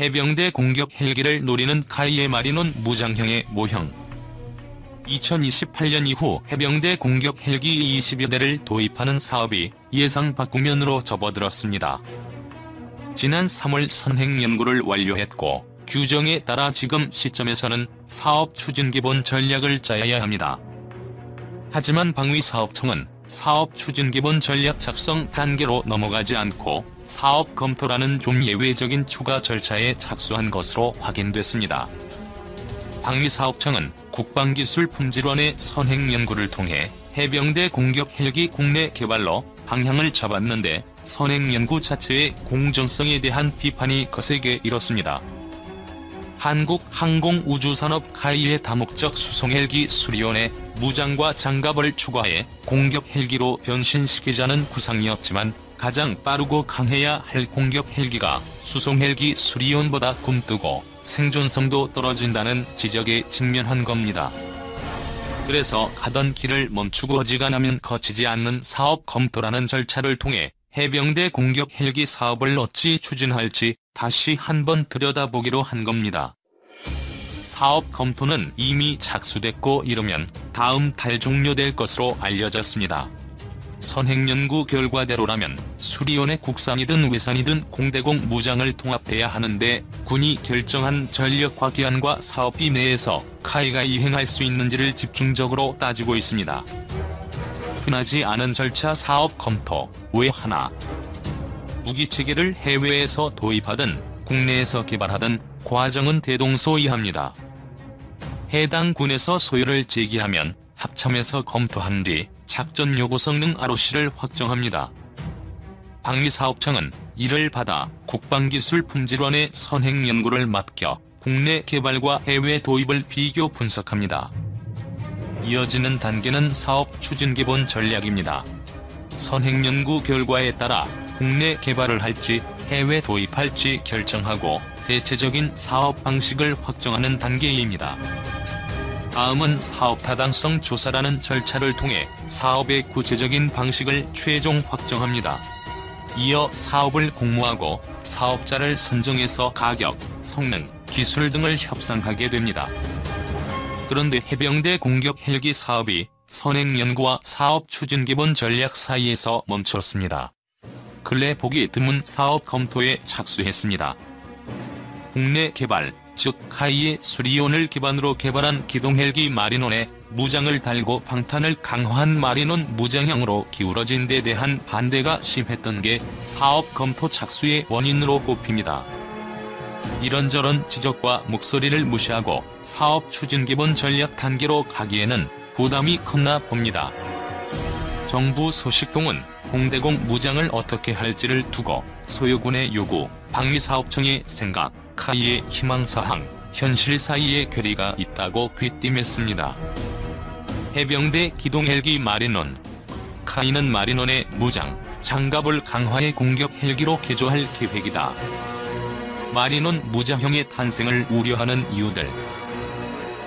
해병대 공격 헬기를 노리는 카이의 마리논 무장형의 모형. 2028년 이후 해병대 공격 헬기 20여 대를 도입하는 사업이 예상 밖 국면으로 접어들었습니다. 지난 3월 선행 연구를 완료했고 규정에 따라 지금 시점에서는 사업 추진 기본 전략을 짜야 합니다. 하지만 방위사업청은 사업 추진 기본 전략 작성 단계로 넘어가지 않고 사업 검토라는 좀 예외적인 추가 절차에 착수한 것으로 확인됐습니다. 방위사업청은 국방기술품질원의 선행 연구를 통해 해병대 공격 헬기 국내 개발로 방향을 잡았는데 선행 연구 자체의 공정성에 대한 비판이 거세게 일었습니다. 한국항공우주산업 카이의 다목적 수송헬기 수리온에 무장과 장갑을 추가해 공격 헬기로 변신시키자는 구상이었지만 가장 빠르고 강해야 할 공격 헬기가 수송헬기 수리온보다 굼뜨고 생존성도 떨어진다는 지적에 직면한 겁니다. 그래서 가던 길을 멈추고 어지간하면 거치지 않는 사업 검토라는 절차를 통해 해병대 공격 헬기 사업을 어찌 추진할지 다시 한번 들여다보기로 한 겁니다. 사업 검토는 이미 착수됐고 이르면 다음 달 종료될 것으로 알려졌습니다. 선행 연구 결과대로라면 수리온의 국산이든 외산이든 공대공 무장을 통합해야 하는데 군이 결정한 전력화 기한과 사업비 내에서 카이가 이행할 수 있는지를 집중적으로 따지고 있습니다. 흔하지 않은 절차 사업 검토, 왜 하나? 무기체계를 해외에서 도입하든 국내에서 개발하든 과정은 대동소이합니다. 해당 군에서 소요를 제기하면 합참에서 검토한 뒤 작전 요구 성능 ROC를 확정합니다. 방위사업청은 이를 받아 국방기술품질원의 선행 연구를 맡겨 국내 개발과 해외 도입을 비교 분석합니다. 이어지는 단계는 사업 추진 기본 전략입니다. 선행 연구 결과에 따라 국내 개발을 할지 해외 도입할지 결정하고 대체적인 사업 방식을 확정하는 단계입니다. 다음은 사업 타당성 조사라는 절차를 통해 사업의 구체적인 방식을 최종 확정합니다. 이어 사업을 공모하고 사업자를 선정해서 가격, 성능, 기술 등을 협상하게 됩니다. 그런데 해병대 공격 헬기 사업이 선행 연구와 사업 추진 기본 전략 사이에서 멈췄습니다. 근래 보기 드문 사업 검토에 착수했습니다. 국내 개발, 즉 카이의 수리온을 기반으로 개발한 기동헬기 마리논에 무장을 달고 방탄을 강화한 마리논 무장형으로 기울어진 데 대한 반대가 심했던 게 사업 검토 착수의 원인으로 꼽힙니다. 이런저런 지적과 목소리를 무시하고 사업 추진 기본 전략 단계로 가기에는 부담이 컸나 봅니다. 정부 소식통은 공대공 무장을 어떻게 할지를 두고 소요군의 요구, 방위사업청의 생각, 카이의 희망사항, 현실 사이에 괴리가 있다고 귀띔했습니다. 해병대 기동헬기 마리논. 카이는 마리논의 무장, 장갑을 강화해 공격 헬기로 개조할 계획이다. 마리논 무장형의 탄생을 우려하는 이유들.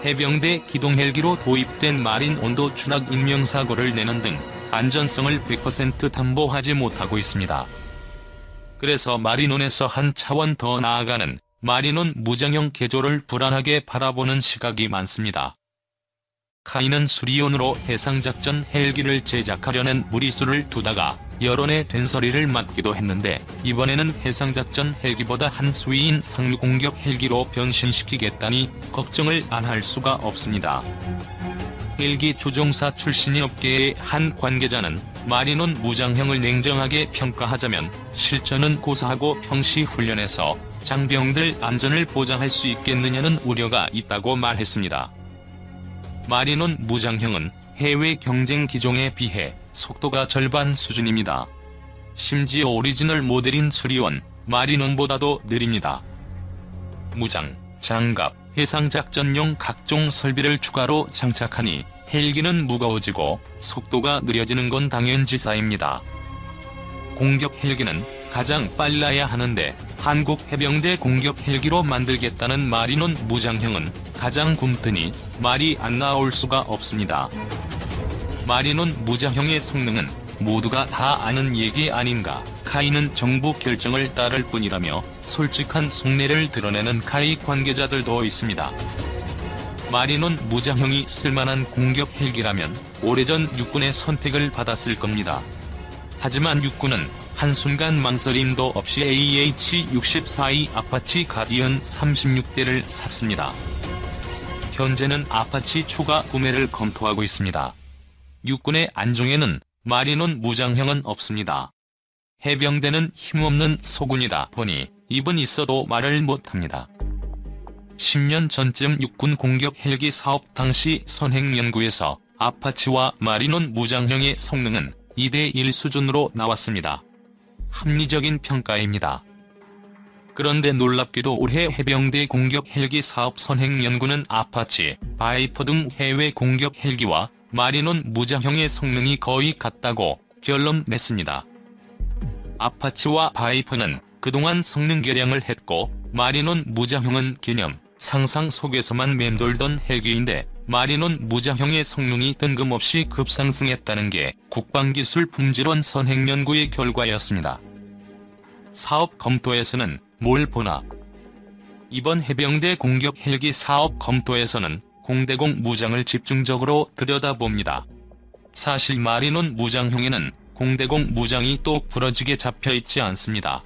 해병대 기동헬기로 도입된 마린 온도 추락 인명사고를 내는 등 안전성을 100% 담보하지 못하고 있습니다. 그래서 마리논에서 한 차원 더 나아가는 마리논 무장형 개조를 불안하게 바라보는 시각이 많습니다. 카이는 수리온으로 해상작전 헬기를 제작하려는 무리수를 두다가 여론의 된소리를 맞기도 했는데 이번에는 해상작전 헬기보다 한 수위인 상륙공격 헬기로 변신시키겠다니 걱정을 안 할 수가 없습니다. 헬기 조종사 출신의 업계의 한 관계자는 마리논 무장형을 냉정하게 평가하자면 실전은 고사하고 평시 훈련에서 장병들 안전을 보장할 수 있겠느냐는 우려가 있다고 말했습니다. 마리논 무장형은 해외 경쟁 기종에 비해 속도가 절반 수준입니다. 심지어 오리지널 모델인 수리온, 마리논보다도 느립니다. 무장, 장갑, 해상작전용 각종 설비를 추가로 장착하니 헬기는 무거워지고 속도가 느려지는 건 당연지사입니다. 공격 헬기는 가장 빨라야 하는데 한국 해병대 공격 헬기로 만들겠다는 마리논 무장형은 가장 굼뜨니 말이 안 나올 수가 없습니다. 마리논 무장형의 성능은 모두가 다 아는 얘기 아닌가. 카이는 정부 결정을 따를 뿐이라며 솔직한 속내를 드러내는 카이 관계자들도 있습니다. 마리논 무장형이 쓸만한 공격 헬기라면 오래전 육군의 선택을 받았을 겁니다. 하지만 육군은 한순간 망설임도 없이 AH-64E 아파치 가디언 36대를 샀습니다. 현재는 아파치 추가 구매를 검토하고 있습니다. 육군의 안종에는 마리논 무장형은 없습니다. 해병대는 힘없는 소군이다 보니 입은 있어도 말을 못합니다. 10년 전쯤 육군 공격 헬기 사업 당시 선행연구에서 아파치와 마리논 무장형의 성능은 2대1 수준으로 나왔습니다. 합리적인 평가입니다. 그런데 놀랍게도 올해 해병대 공격 헬기 사업 선행연구는 아파치, 바이퍼 등 해외 공격 헬기와 마리논 무장형의 성능이 거의 같다고 결론 냈습니다. 아파치와 바이퍼는 그동안 성능 개량을 했고 마리논 무장형은 개념, 상상 속에서만 맴돌던 헬기인데 마리논 무장형의 성능이 뜬금없이 급상승했다는 게 국방기술품질원 선행연구의 결과였습니다. 사업 검토에서는 뭘 보나? 이번 해병대 공격 헬기 사업 검토에서는 공대공 무장을 집중적으로 들여다봅니다. 사실 마리논 무장형에는 공대공 무장이 또 부러지게 잡혀있지 않습니다.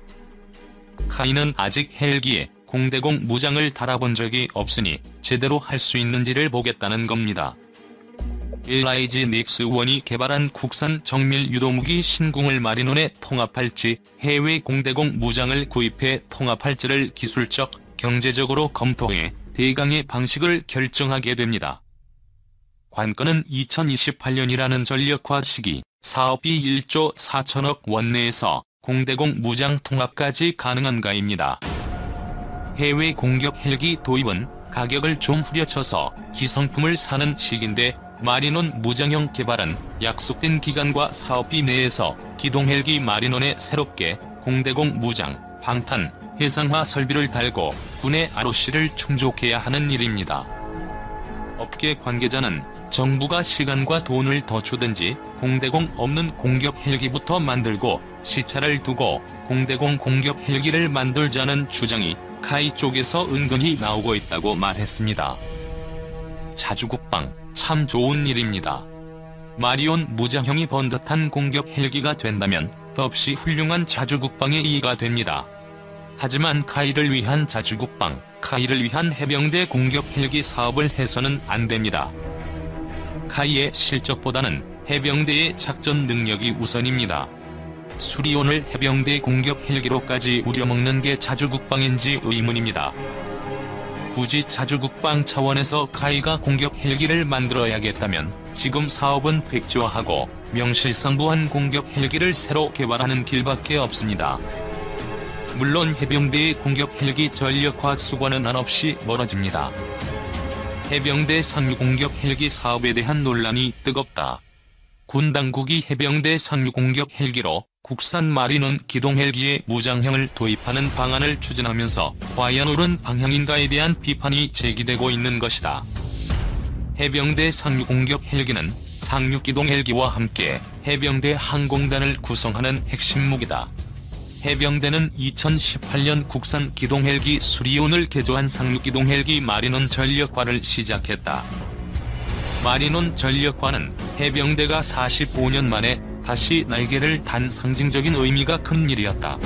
카이는 아직 헬기에 공대공 무장을 달아본 적이 없으니 제대로 할 수 있는지를 보겠다는 겁니다. LIG 넥스1이 개발한 국산 정밀 유도무기 신궁을 마리논에 통합할지 해외 공대공 무장을 구입해 통합할지를 기술적, 경제적으로 검토해 대강의 방식을 결정하게 됩니다. 관건은 2028년이라는 전력화 시기, 사업비 1조 4천억 원 내에서 공대공 무장 통합까지 가능한가입니다. 해외 공격 헬기 도입은 가격을 좀 후려쳐서 기성품을 사는 시기인데 마리논 무장형 개발은 약속된 기간과 사업비 내에서 기동헬기 마리논에 새롭게 공대공 무장, 방탄, 해상화 설비를 달고 군의 ROC를 충족해야 하는 일입니다. 업계 관계자는 정부가 시간과 돈을 더 주든지 공대공 없는 공격 헬기부터 만들고 시차를 두고 공대공 공격 헬기를 만들자는 주장이 카이 쪽에서 은근히 나오고 있다고 말했습니다. 자주국방, 참 좋은 일입니다. 마리논 무장형이 번듯한 공격 헬기가 된다면 더없이 훌륭한 자주국방의 이의가 됩니다. 하지만 카이를 위한 자주국방, 카이를 위한 해병대 공격 헬기 사업을 해서는 안 됩니다. 카이의 실적보다는 해병대의 작전 능력이 우선입니다. 수리온을 해병대 공격 헬기로까지 우려먹는 게 자주국방인지 의문입니다. 굳이 자주국방 차원에서 카이가 공격 헬기를 만들어야겠다면 지금 사업은 백지화하고 명실상부한 공격 헬기를 새로 개발하는 길밖에 없습니다. 물론 해병대의 공격 헬기 전력화 수과는 한없이 멀어집니다. 해병대 상륙 공격 헬기 사업에 대한 논란이 뜨겁다. 군 당국이 해병대 상륙 공격 헬기로 국산 마리논 기동헬기의 무장형을 도입하는 방안을 추진하면서 과연 옳은 방향인가에 대한 비판이 제기되고 있는 것이다. 해병대 상륙 공격 헬기는 상륙 기동헬기와 함께 해병대 항공단을 구성하는 핵심 무기다. 해병대는 2018년 국산 기동헬기 수리온을 개조한 상륙 기동헬기 마리논 전력화를 시작했다. 마리논 전력화는 해병대가 45년 만에 다시 날개를 단 상징적인 의미가 큰 일이었다.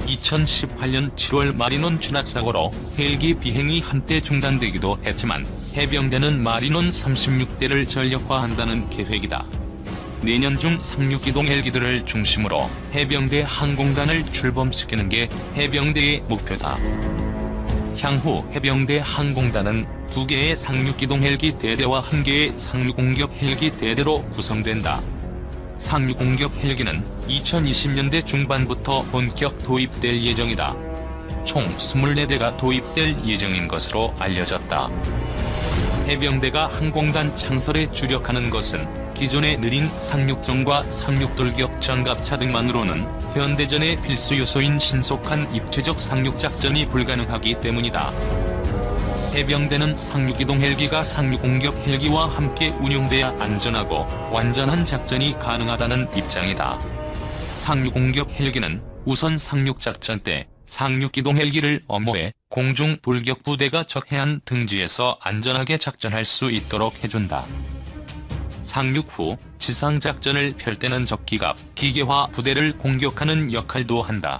2018년 7월 마리논 추락사고로 헬기 비행이 한때 중단되기도 했지만 해병대는 마리논 36대를 전력화한다는 계획이다. 내년 중 상륙기동 헬기들을 중심으로 해병대 항공단을 출범시키는 게 해병대의 목표다. 향후 해병대 항공단은 2개의 상륙기동 헬기 대대와 1개의 상륙공격 헬기 대대로 구성된다. 상륙공격 헬기는 2020년대 중반부터 본격 도입될 예정이다. 총 24대가 도입될 예정인 것으로 알려졌다. 해병대가 항공단 창설에 주력하는 것은 기존의 느린 상륙정과 상륙돌격 장갑차 등만으로는 현대전의 필수 요소인 신속한 입체적 상륙작전이 불가능하기 때문이다. 해병대는 상륙이동 헬기가 상륙 공격 헬기와 함께 운용돼야 안전하고 완전한 작전이 가능하다는 입장이다. 상륙 공격 헬기는 우선 상륙 작전 때 상륙 이동 헬기를 엄호해 공중 돌격 부대가 적 해안 등지에서 안전하게 작전할 수 있도록 해준다. 상륙 후 지상 작전을 펼 때는 적기갑, 기계화 부대를 공격하는 역할도 한다.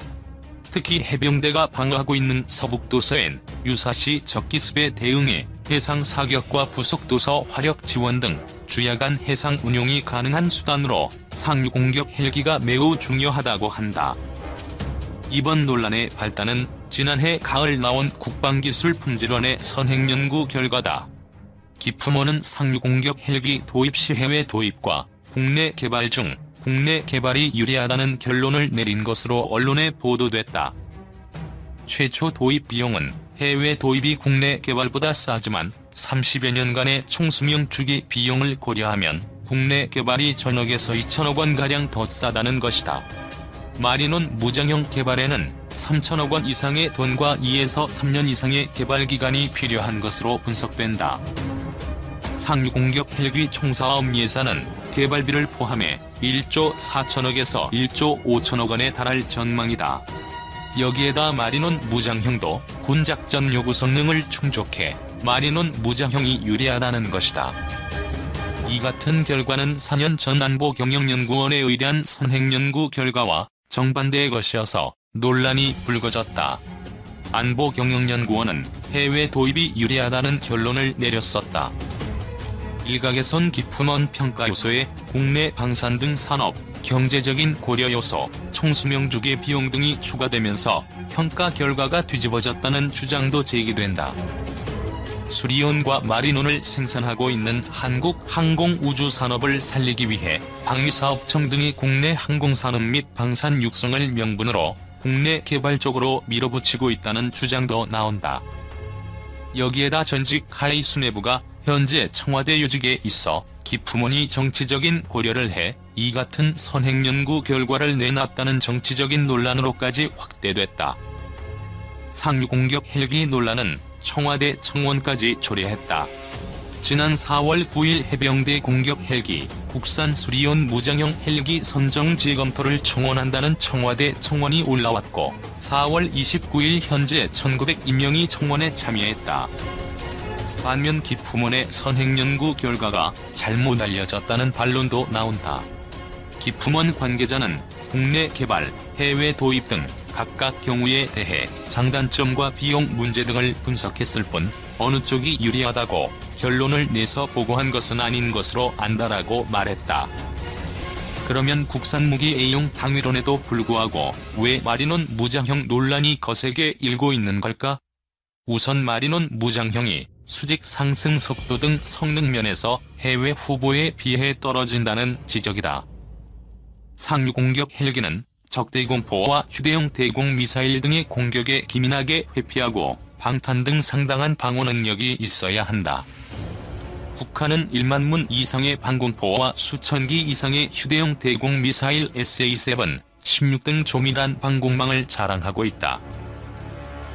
특히 해병대가 방어하고 있는 서북도서엔 유사시 적기습에 대응해 해상 사격과 부속도서 화력 지원 등 주야간 해상 운용이 가능한 수단으로 상륙 공격 헬기가 매우 중요하다고 한다. 이번 논란의 발단은 지난해 가을 나온 국방기술품질원의 선행연구 결과다. 기품원은 상륙 공격 헬기 도입 시 해외 도입과 국내 개발 중 국내 개발이 유리하다는 결론을 내린 것으로 언론에 보도됐다. 최초 도입 비용은 해외 도입이 국내 개발보다 싸지만 30여 년간의 총 수명 주기 비용을 고려하면 국내 개발이 전억에서 2천억 원가량 더 싸다는 것이다. 마린원 무장형 개발에는 3천억 원 이상의 돈과 2에서 3년 이상의 개발 기간이 필요한 것으로 분석된다. 상륙 공격 헬기 총사업 예산은 개발비를 포함해 1조 4천억에서 1조 5천억 원에 달할 전망이다. 여기에다 마린원 무장형도 군작전 요구 성능을 충족해 마린원 무장형이 유리하다는 것이다. 이 같은 결과는 4년 전 안보경영연구원에 의뢰한 선행연구 결과와 정반대의 것이어서 논란이 불거졌다. 안보경영연구원은 해외 도입이 유리하다는 결론을 내렸었다. 일각에선 기품원 평가 요소에 국내 방산 등 산업, 경제적인 고려 요소, 총수명 주기 비용 등이 추가되면서 평가 결과가 뒤집어졌다는 주장도 제기된다. 수리온과 마린온을 생산하고 있는 한국 항공우주산업을 살리기 위해 방위사업청 등이 국내 항공산업 및 방산 육성을 명분으로 국내 개발 쪽으로 밀어붙이고 있다는 주장도 나온다. 여기에다 전직 하이 수뇌부가 현재 청와대 요직에 있어 기품원이 정치적인 고려를 해 이 같은 선행연구 결과를 내놨다는 정치적인 논란으로까지 확대됐다. 상륙 공격 헬기 논란은 청와대 청원까지 초래했다. 지난 4월 9일 해병대 공격 헬기, 국산 수리온 무장형 헬기 선정 재검토를 청원한다는 청와대 청원이 올라왔고 4월 29일 현재 1900여 청원에 참여했다. 반면 기품원의 선행연구 결과가 잘못 알려졌다는 반론도 나온다. 기품원 관계자는 국내 개발, 해외 도입 등 각각 경우에 대해 장단점과 비용 문제 등을 분석했을 뿐 어느 쪽이 유리하다고 결론을 내서 보고한 것은 아닌 것으로 안다라고 말했다. 그러면 국산 무기 A용 방위론에도 불구하고 왜 마린원 무장형 논란이 거세게 일고 있는 걸까? 우선 마린원 무장형이 수직 상승 속도 등 성능 면에서 해외 후보에 비해 떨어진다는 지적이다. 상륙 공격 헬기는 적대공포와 휴대용 대공 미사일 등의 공격에 기민하게 회피하고 방탄 등 상당한 방어 능력이 있어야 한다. 북한은 1만 문 이상의 방공포와 수천 기 이상의 휴대용 대공 미사일 SA-7, 16 등 조밀한 방공망을 자랑하고 있다.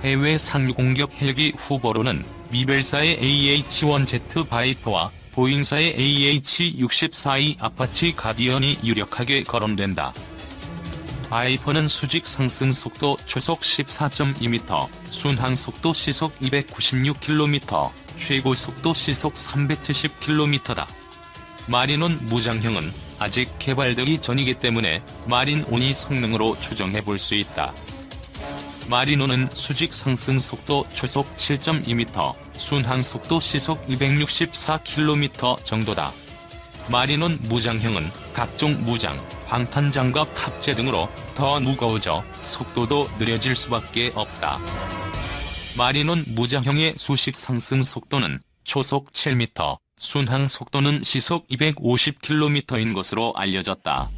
해외 상륙 공격 헬기 후보로는 미벨사의 AH-1Z 바이퍼와 보잉사의 AH-64E 아파치 가디언이 유력하게 거론된다. 바이퍼는 수직 상승 속도 초속 14.2m, 순항 속도 시속 296km, 최고 속도 시속 370km다. 마린온 무장형은 아직 개발되기 전이기 때문에 마린온이 성능으로 추정해 볼 수 있다. 마린온은 수직 상승 속도 초속 7.2m, 순항 속도 시속 264km 정도다. 마린온 무장형은 각종 무장, 방탄장갑 탑재 등으로 더 무거워져 속도도 느려질 수밖에 없다. 마린온 무장형의 수직 상승 속도는 초속 7m, 순항 속도는 시속 250km인 것으로 알려졌다.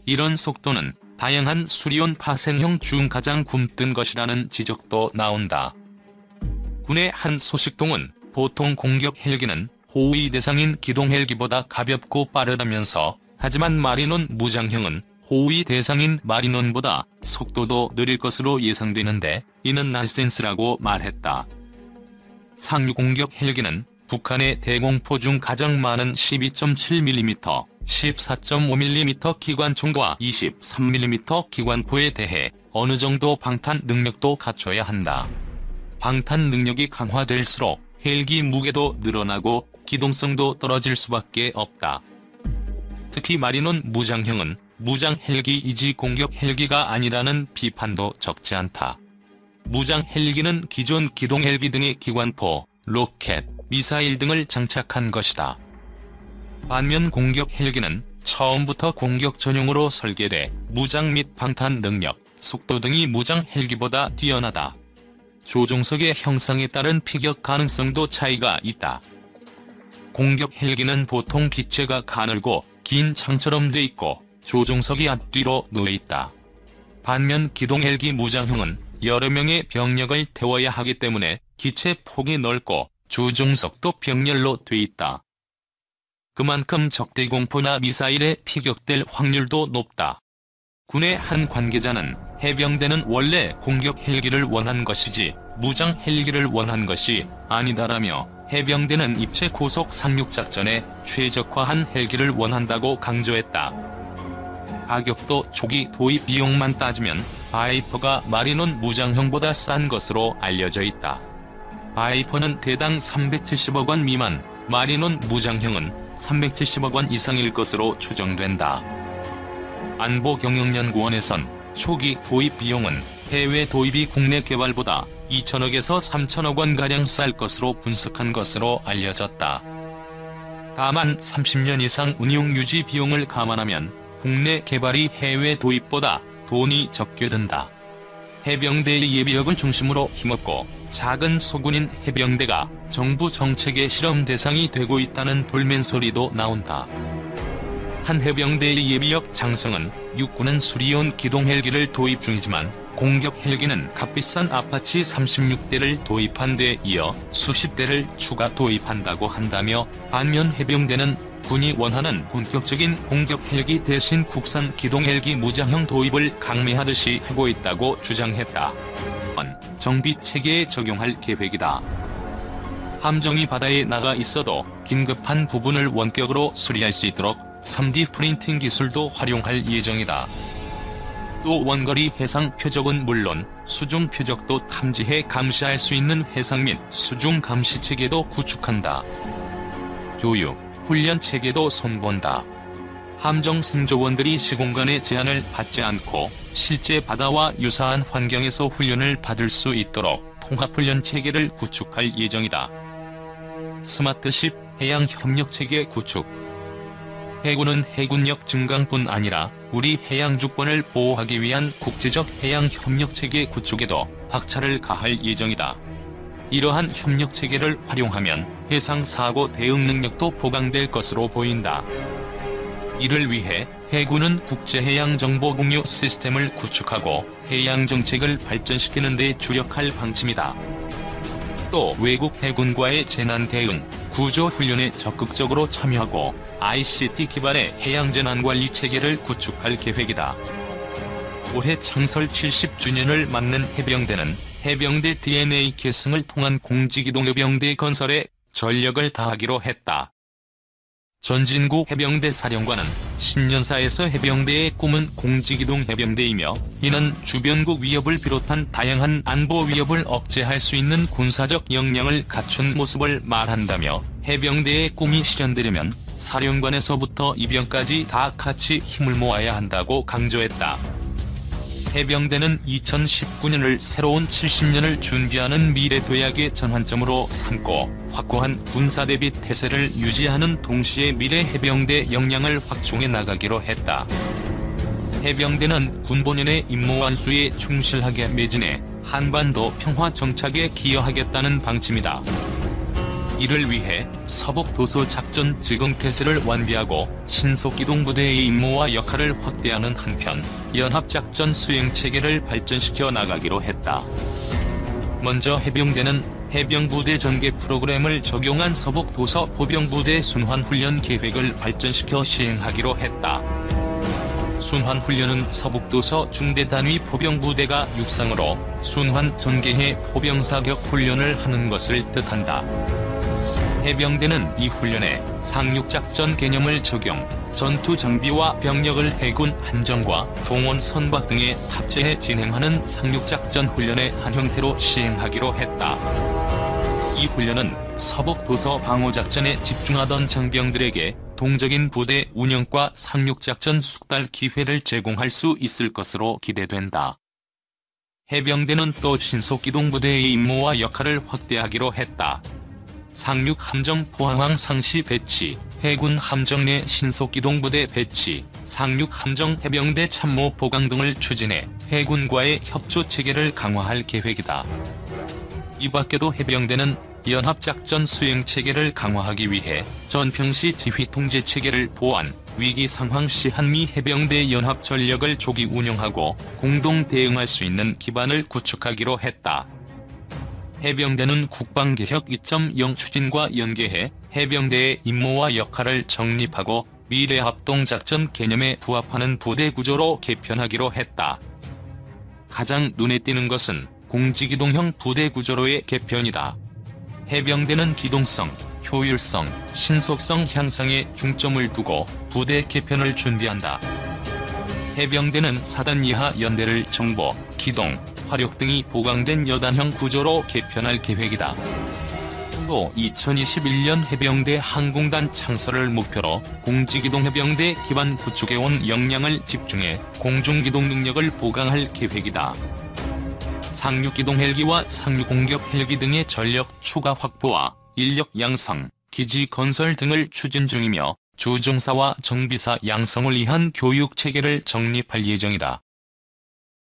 이런 속도는 다양한 수리온 파생형 중 가장 굼뜬 것이라는 지적도 나온다. 군의 한 소식통은 보통 공격 헬기는 호위 대상인 기동 헬기보다 가볍고 빠르다면서 하지만 마린온 무장형은 호위 대상인 마린온보다 속도도 느릴 것으로 예상되는데 이는 날센스라고 말했다. 상륙 공격 헬기는 북한의 대공포 중 가장 많은 12.7mm, 14.5mm 기관총과 23mm 기관포에 대해 어느 정도 방탄 능력도 갖춰야 한다. 방탄 능력이 강화될수록 헬기 무게도 늘어나고 기동성도 떨어질 수밖에 없다. 특히 마리논 무장형은 무장 헬기이지 공격 헬기가 아니라는 비판도 적지 않다. 무장 헬기는 기존 기동 헬기 등의 기관포, 로켓, 미사일 등을 장착한 것이다. 반면 공격 헬기는 처음부터 공격 전용으로 설계돼 무장 및 방탄 능력, 속도 등이 무장 헬기보다 뛰어나다. 조종석의 형상에 따른 피격 가능성도 차이가 있다. 공격 헬기는 보통 기체가 가늘고 긴 창처럼 돼 있고 조종석이 앞뒤로 놓여 있다. 반면 기동 헬기 무장형은 여러 명의 병력을 태워야 하기 때문에 기체 폭이 넓고 조종석도 병렬로 돼 있다. 그만큼 적대 공포나 미사일에 피격될 확률도 높다. 군의 한 관계자는 해병대는 원래 공격 헬기를 원한 것이지 무장 헬기를 원한 것이 아니다라며 해병대는 입체 고속 상륙 작전에 최적화한 헬기를 원한다고 강조했다. 가격도 초기 도입 비용만 따지면 바이퍼가 마리논 무장형보다 싼 것으로 알려져 있다. 바이퍼는 대당 370억 원 미만, 마리논 무장형은 370억 원 이상일 것으로 추정된다. 안보경영연구원에선 초기 도입 비용은 해외 도입이 국내 개발보다 2천억에서 3천억 원가량 쌀 것으로 분석한 것으로 알려졌다. 다만 30년 이상 운용 유지 비용을 감안하면 국내 개발이 해외 도입보다 돈이 적게 든다. 해병대의 예비역을 중심으로 힘없고 작은 소군인 해병대가 정부 정책의 실험 대상이 되고 있다는 볼멘소리도 나온다. 한 해병대의 예비역 장성은 육군은 수리온 기동 헬기를 도입 중이지만 공격 헬기는 값비싼 아파치 36대를 도입한 데 이어 수십 대를 추가 도입한다고 한다며 반면 해병대는 군이 원하는 본격적인 공격 헬기 대신 국산 기동 헬기 무장형 도입을 강매하듯이 하고 있다고 주장했다. 정비 체계에 적용할 계획이다. 함정이 바다에 나가 있어도 긴급한 부분을 원격으로 수리할 수 있도록 3D 프린팅 기술도 활용할 예정이다. 또 원거리 해상 표적은 물론 수중 표적도 탐지해 감시할 수 있는 해상 및 수중 감시 체계도 구축한다. 교육, 훈련 체계도 손본다. 함정 승조원들이 시공간의 제한을 받지 않고 실제 바다와 유사한 환경에서 훈련을 받을 수 있도록 통합훈련 체계를 구축할 예정이다. 스마트십 해양협력체계 구축. 해군은 해군력 증강뿐 아니라 우리 해양 주권을 보호하기 위한 국제적 해양협력체계 구축에도 박차를 가할 예정이다. 이러한 협력체계를 활용하면 해상사고 대응 능력도 보강될 것으로 보인다. 이를 위해 해군은 국제해양정보공유 시스템을 구축하고 해양정책을 발전시키는 데 주력할 방침이다. 또 외국 해군과의 재난 대응, 구조 훈련에 적극적으로 참여하고 ICT 기반의 해양재난관리 체계를 구축할 계획이다. 올해 창설 70주년을 맞는 해병대는 해병대 DNA 계승을 통한 공직이동해병대 건설에 전력을 다하기로 했다. 전진구 해병대 사령관은 신년사에서 해병대의 꿈은 공직이동 해병대이며 이는 주변국 위협을 비롯한 다양한 안보 위협을 억제할 수 있는 군사적 역량을 갖춘 모습을 말한다며 해병대의 꿈이 실현되려면 사령관에서부터 이병까지 다 같이 힘을 모아야 한다고 강조했다. 해병대는 2019년을 새로운 70년을 준비하는 미래도약의 전환점으로 삼고 확고한 군사대비 태세를 유지하는 동시에 미래 해병대 역량을 확충해 나가기로 했다. 해병대는 군본연의 임무 완수에 충실하게 매진해 한반도 평화 정착에 기여하겠다는 방침이다. 이를 위해 서북도서 작전 지공태세를 완비하고 신속기동부대의 임무와 역할을 확대하는 한편 연합작전 수행체계를 발전시켜 나가기로 했다. 먼저 해병대는 해병부대 전개 프로그램을 적용한 서북도서 보병부대 순환훈련 계획을 발전시켜 시행하기로 했다. 순환훈련은 서북도서 중대단위 포병부대가 육상으로 순환 전개해 포병사격 훈련을 하는 것을 뜻한다. 해병대는 이 훈련에 상륙작전 개념을 적용, 전투 장비와 병력을 해군 한정과 동원 선박 등에 탑재해 진행하는 상륙작전 훈련의 한 형태로 시행하기로 했다. 이 훈련은 서북도서 방어작전에 집중하던 장병들에게 동적인 부대 운영과 상륙작전 숙달 기회를 제공할 수 있을 것으로 기대된다. 해병대는 또 신속기동부대의 임무와 역할을 확대하기로 했다. 상륙 함정 포항항 상시 배치, 해군 함정 내 신속기동부대 배치, 상륙 함정 해병대 참모 보강 등을 추진해 해군과의 협조 체계를 강화할 계획이다. 이 밖에도 해병대는 연합작전 수행 체계를 강화하기 위해 전평시 지휘 통제 체계를 보완, 위기 상황 시 한미 해병대 연합 전력을 조기 운영하고 공동 대응할 수 있는 기반을 구축하기로 했다. 해병대는 국방개혁 2.0 추진과 연계해 해병대의 임무와 역할을 정립하고 미래합동작전 개념에 부합하는 부대 구조로 개편하기로 했다. 가장 눈에 띄는 것은 공지기동형 부대 구조로의 개편이다. 해병대는 기동성, 효율성, 신속성 향상에 중점을 두고 부대 개편을 준비한다. 해병대는 4단 이하 연대를 정보, 기동, 화력 등이 보강된 여단형 구조로 개편할 계획이다. 또 2021년 해병대 항공단 창설을 목표로 공지기동 해병대 기반 구축해온 역량을 집중해 공중기동 능력을 보강할 계획이다. 상륙기동 헬기와 상륙공격 헬기 등의 전력 추가 확보와 인력 양성, 기지 건설 등을 추진 중이며 조종사와 정비사 양성을 위한 교육 체계를 정립할 예정이다.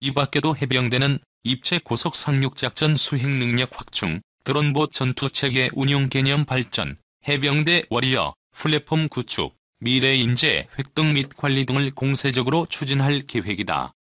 이 밖에도 해병대는 입체 고속 상륙작전 수행 능력 확충, 드론봇 전투체계 운용 개념 발전, 해병대 워리어, 플랫폼 구축, 미래 인재 획득 및 관리 등을 공세적으로 추진할 계획이다.